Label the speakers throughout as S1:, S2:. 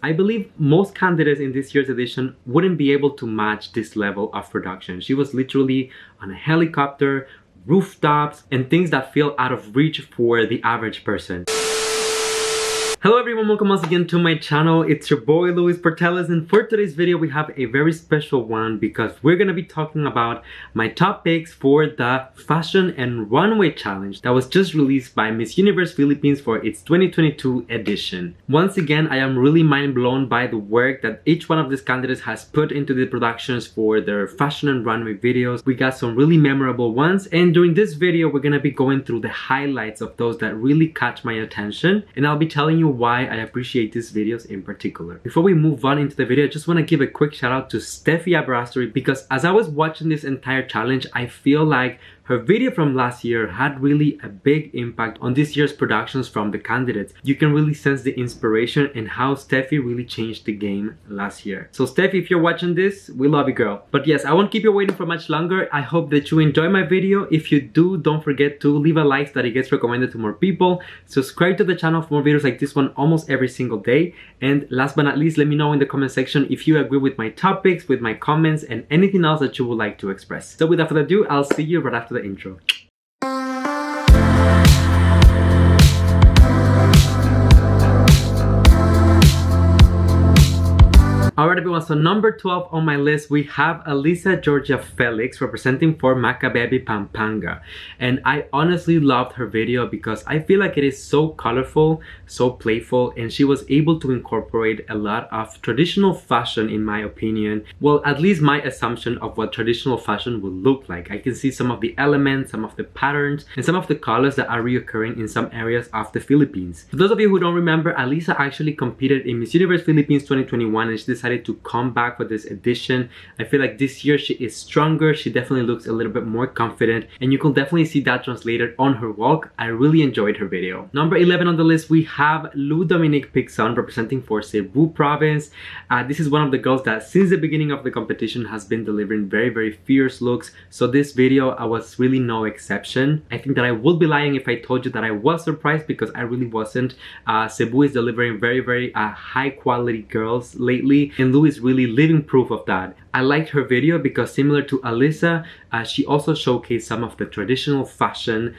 S1: I believe most candidates in this year's edition wouldn't be able to match this level of production. She was literally on a helicopter, rooftops, and things that feel out of reach for the average person. Hello everyone, welcome once again to my channel. It's your boy Luis Portelles, and for today's video we have a very special one because we're gonna be talking about my top picks for the Fashion and Runway challenge that was just released by Miss Universe Philippines for its 2022 edition. Once again, I am really mind blown by the work that each one of these candidates has put into the productions for their Fashion and Runway videos. We got some really memorable ones, and during this video we're gonna be going through the highlights of those that really catch my attention, and I'll be telling you why I appreciate these videos in particular. Before we move on into the video, I just want to give a quick shout out to Steffi Abrastory, because as I was watching this entire challenge, I feel like her video from last year had really a big impact on this year's productions from the candidates. You can really sense the inspiration and how Steffi really changed the game last year. So Steffi, if you're watching this, we love you, girl. But yes, I won't keep you waiting for much longer. I hope that you enjoy my video. If you do, don't forget to leave a like so that it gets recommended to more people. Subscribe to the channel for more videos like this one almost every single day. And last but not least, let me know in the comment section if you agree with my topics, with my comments, and anything else that you would like to express. So without further ado, I'll see you right after the intro. Alright everyone, so number 12 on my list we have Elisa Georgia Felix representing for Macabebe Pampanga, and I honestly loved her video because I feel like it is so colorful, so playful, and she was able to incorporate a lot of traditional fashion in my opinion. Well, at least my assumption of what traditional fashion would look like. I can see some of the elements, some of the patterns, and some of the colors that are reoccurring in some areas of the Philippines. For those of you who don't remember, Elisa actually competed in Miss Universe Philippines 2021 and she decided to come back for this edition. I feel like this year she is stronger. She definitely looks a little bit more confident, and you can definitely see that translated on her walk. I really enjoyed her video. Number 11 on the list we have Dominique Picon representing for Cebu province. This is one of the girls that since the beginning of the competition has been delivering very fierce looks, so this video I was really no exception. I think that I would be lying if I told you that I was surprised, because I really wasn't. Cebu is delivering very high quality girls lately, and Lou is really living proof of that. I liked her video because similar to Alyssa, she also showcased some of the traditional fashion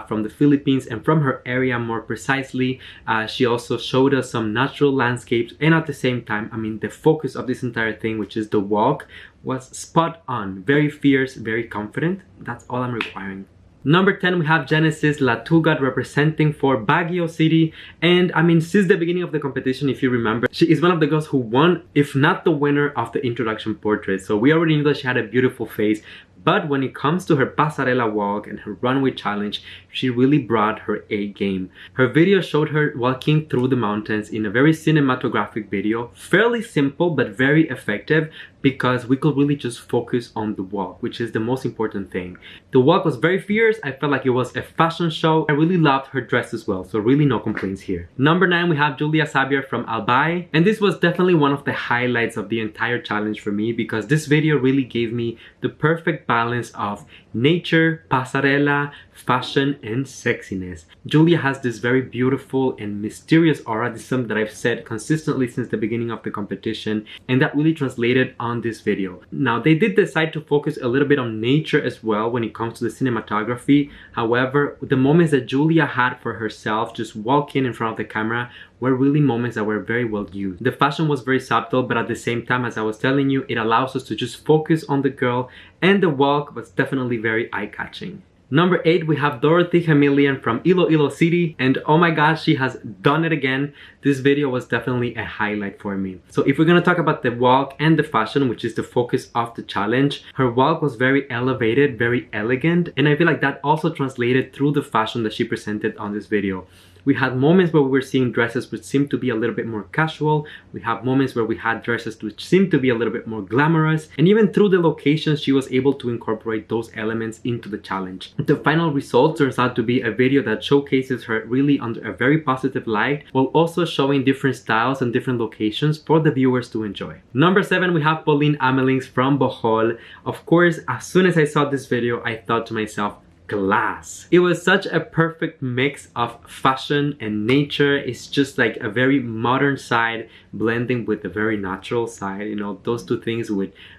S1: from the Philippines and from her area more precisely. She also showed us some natural landscapes, and at the same time, I mean, the focus of this entire thing, which is the walk, was spot on. Very fierce, very confident. That's all I'm requiring. Number 10, we have Genesis Latouga representing for Baguio City, and I mean, since the beginning of the competition, if you remember, she is one of the girls who won, if not the winner, of the introduction portrait. So we already knew that she had a beautiful face, but when it comes to her pasarela walk and her runway challenge, she really brought her A game. Her video showed her walking through the mountains in a very cinematographic video, fairly simple but very effective, because we could really just focus on the walk, which is the most important thing. The walk was very fierce. I felt like it was a fashion show. I really loved her dress as well, so really no complaints here. Number 9, we have Julia Sebier from Albay, and this was definitely one of the highlights of the entire challenge for me, because this video really gave me the perfect balance of nature, pasarela, fashion, and sexiness. Julia has this very beautiful and mysterious aura. This is something that I've said consistently since the beginning of the competition, and that really translated on this video. Now, they did decide to focus a little bit on nature as well when it comes to the cinematography. However, the moments that Julia had for herself just walking in front of the camera were really moments that were very well used. The fashion was very subtle, but at the same time, as I was telling you, it allows us to just focus on the girl, and the walk was definitely very eye-catching. Number 8, we have Dorothy Chameleon from Iloilo City, and oh my gosh, she has done it again. This video was definitely a highlight for me. So if we're gonna talk about the walk and the fashion, which is the focus of the challenge, her walk was very elevated, very elegant, and I feel like that also translated through the fashion that she presented on this video. We had moments where we were seeing dresses which seemed to be a little bit more casual. We have moments where we had dresses which seemed to be a little bit more glamorous. And even through the locations, she was able to incorporate those elements into the challenge. The final result turns out to be a video that showcases her really under a very positive light, while also showing different styles and different locations for the viewers to enjoy. Number 7, we have Pauline Amelinx from Bohol. Of course, as soon as I saw this video, I thought to myself, glass. It was such a perfect mix of fashion and nature. It's just like a very modern side blending with the very natural side. You know, those two things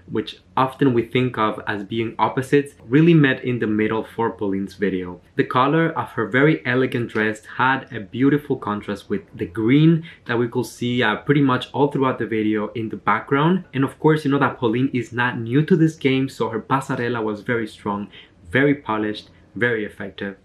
S1: which often we think of as being opposites really met in the middle for Pauline's video. The color of her very elegant dress had a beautiful contrast with the green that we could see pretty much all throughout the video in the background. And of course, you know that Pauline is not new to this game, so her pasarela was very strong, very polished, very effective.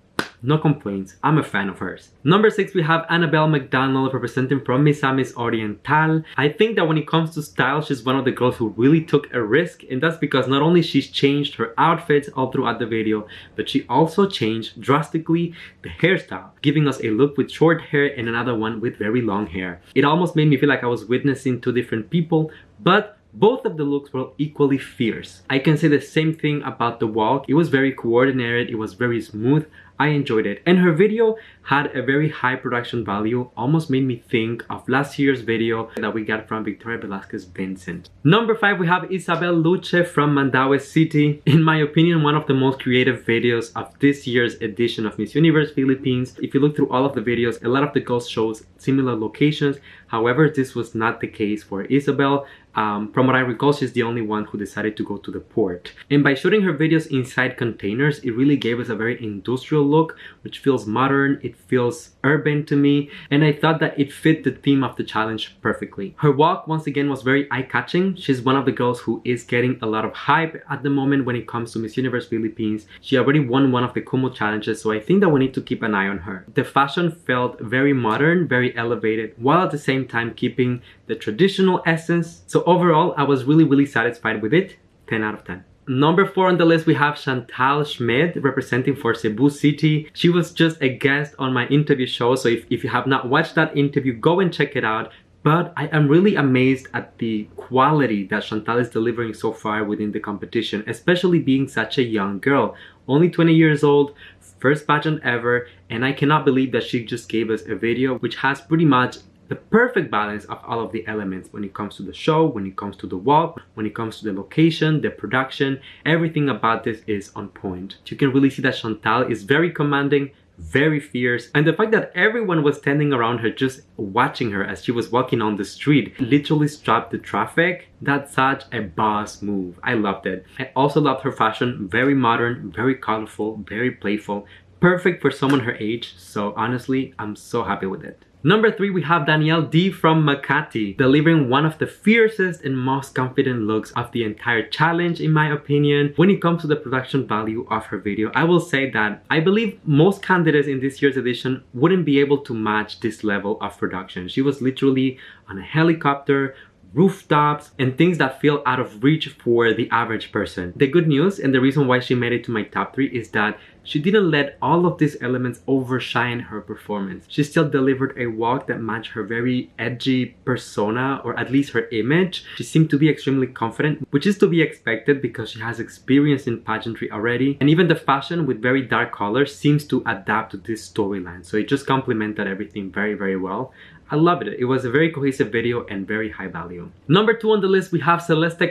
S1: No complaints. I'm a fan of hers. Number 6, we have Annabelle McDonald representing from Mis Amis Oriental. I think that when it comes to style, she's one of the girls who really took a risk, and that's because not only she's changed her outfits all throughout the video, but she also changed drastically the hairstyle, giving us a look with short hair and another one with very long hair. It almost made me feel like I was witnessing two different people, but both of the looks were equally fierce. I can say the same thing about the walk. It was very coordinated, it was very smooth. I enjoyed it, and her video had a very high production value, almost made me think of last year's video that we got from Victoria Velasquez Vincent. Number 5, we have Isabel Luce from Mandaue City. In my opinion, one of the most creative videos of this year's edition of Miss Universe Philippines. If you look through all of the videos, a lot of the girls shows similar locations. However, this was not the case for Isabel. From what I recall, she's the only one who decided to go to the port. And by shooting her videos inside containers, it really gave us a very industrial look, which feels modern, it feels urban to me, and I thought that it fit the theme of the challenge perfectly. Her walk, once again, was very eye-catching. She's one of the girls who is getting a lot of hype at the moment when it comes to Miss Universe Philippines. She already won one of the Kumu challenges, so I think that we need to keep an eye on her. The fashion felt very modern, very elevated, while at the same time keeping the traditional essence. So overall, I was really satisfied with it. 10 out of 10. Number 4 on the list, we have Chantal Schmidt representing for Cebu City. She was just a guest on my interview show, so if you have not watched that interview, go and check it out. But I am really amazed at the quality that Chantal is delivering so far within the competition, especially being such a young girl. Only 20 years old, first pageant ever, and I cannot believe that she just gave us a video which has pretty much the perfect balance of all of the elements when it comes to the show, when it comes to the walk, when it comes to the location, the production. Everything about this is on point. You can really see that Chantal is very commanding, very fierce, and the fact that everyone was standing around her just watching her as she was walking on the street literally stopped the traffic. That's such a boss move. I loved it. I also loved her fashion, very modern, very colorful, very playful, perfect for someone her age. So honestly, I'm so happy with it. Number 3, we have Danielle D from Makati, delivering one of the fiercest and most confident looks of the entire challenge, in my opinion. When it comes to the production value of her video, I will say that I believe most candidates in this year's edition wouldn't be able to match this level of production. She was literally on a helicopter, rooftops, and things that feel out of reach for the average person. The good news, and the reason why she made it to my top 3, is that she didn't let all of these elements overshine her performance. She still delivered a walk that matched her very edgy persona, or at least her image. She seemed to be extremely confident, which is to be expected because she has experience in pageantry already. And even the fashion with very dark colors seems to adapt to this storyline. So it just complemented everything very well. I loved it. It was a very cohesive video and very high value. Number 2 on the list, we have Celeste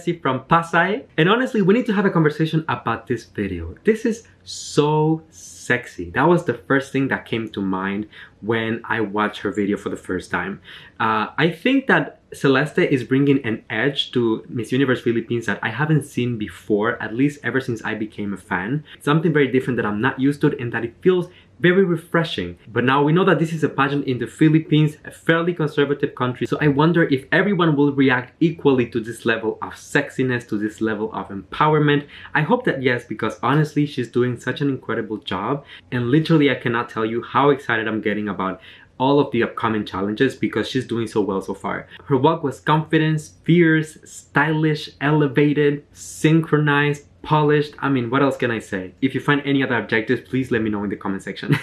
S1: C from Pasay. And honestly, we need to have a conversation about this video. This is so sexy. That was the first thing that came to mind when I watched her video for the first time. I think that Celeste is bringing an edge to Miss Universe Philippines that I haven't seen before, at least ever since I became a fan. Something very different that I'm not used to, and that it feels very refreshing. But now we know that this is a pageant in the Philippines, a fairly conservative country, so I wonder if everyone will react equally to this level of sexiness, to this level of empowerment. I hope that yes, because honestly, she's doing such an incredible job, and literally I cannot tell you how excited I'm getting about all of the upcoming challenges because she's doing so well so far. Her walk was confident, fierce, stylish, elevated, synchronized, polished. I mean, what else can I say? If you find any other adjectives, please let me know in the comment section.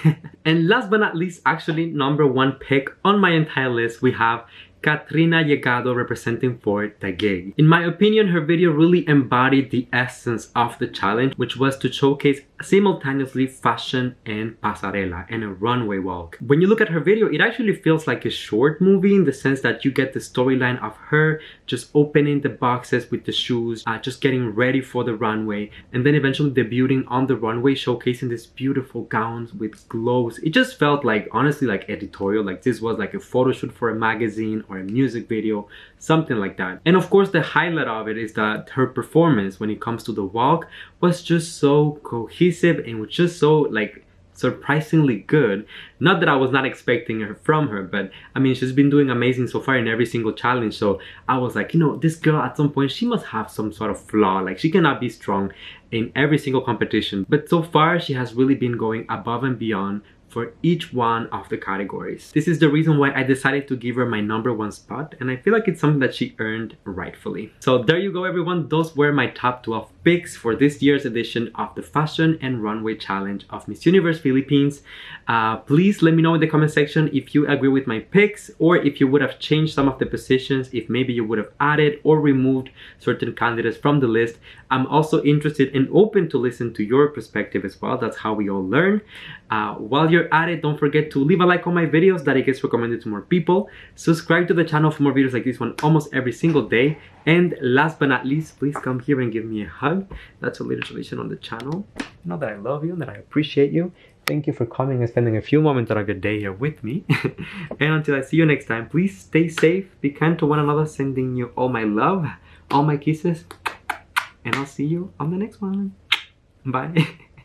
S1: And last but not least, actually number 1 pick on my entire list, we have Catrina Yagado representing for Taguig. In my opinion, her video really embodied the essence of the challenge, which was to showcase simultaneously fashion and pasarela and a runway walk. When you look at her video, it actually feels like a short movie in the sense that you get the storyline of her just opening the boxes with the shoes, just getting ready for the runway, and then eventually debuting on the runway, showcasing these beautiful gowns with glows. It just felt like, honestly, like editorial, like this was like a photo shoot for a magazine or a music video, something like that. And of course, the highlight of it is that her performance when it comes to the walk was just so cohesive and was just so like surprisingly good. Not that I was not expecting her from her, but I mean, she's been doing amazing so far in every single challenge. So I was like, you know, this girl at some point, she must have some sort of flaw. Like she cannot be strong in every single competition. But so far, she has really been going above and beyond for each one of the categories. This is the reason why I decided to give her my #1 spot, and I feel like it's something that she earned rightfully. So there you go, everyone. Those were my top 12 picks for this year's edition of the Fashion and Runway Challenge of Miss Universe Philippines. Please let me know in the comment section if you agree with my picks, or if you would have changed some of the positions, if maybe you would have added or removed certain candidates from the list. I'm also interested and open to listen to your perspective as well. That's how we all learn. While you're at it, don't forget to leave a like on my videos, that it gets recommended to more people. Subscribe to the channel for more videos like this one almost every single day. And last but not least, please come here and give me a hug. That's a little tradition on the channel. You know that I love you and that I appreciate you. Thank you for coming and spending a few moments out of your day here with me. And until I see you next time, please stay safe, be kind to one another, sending you all my love, all my kisses, and I'll see you on the next one. Bye.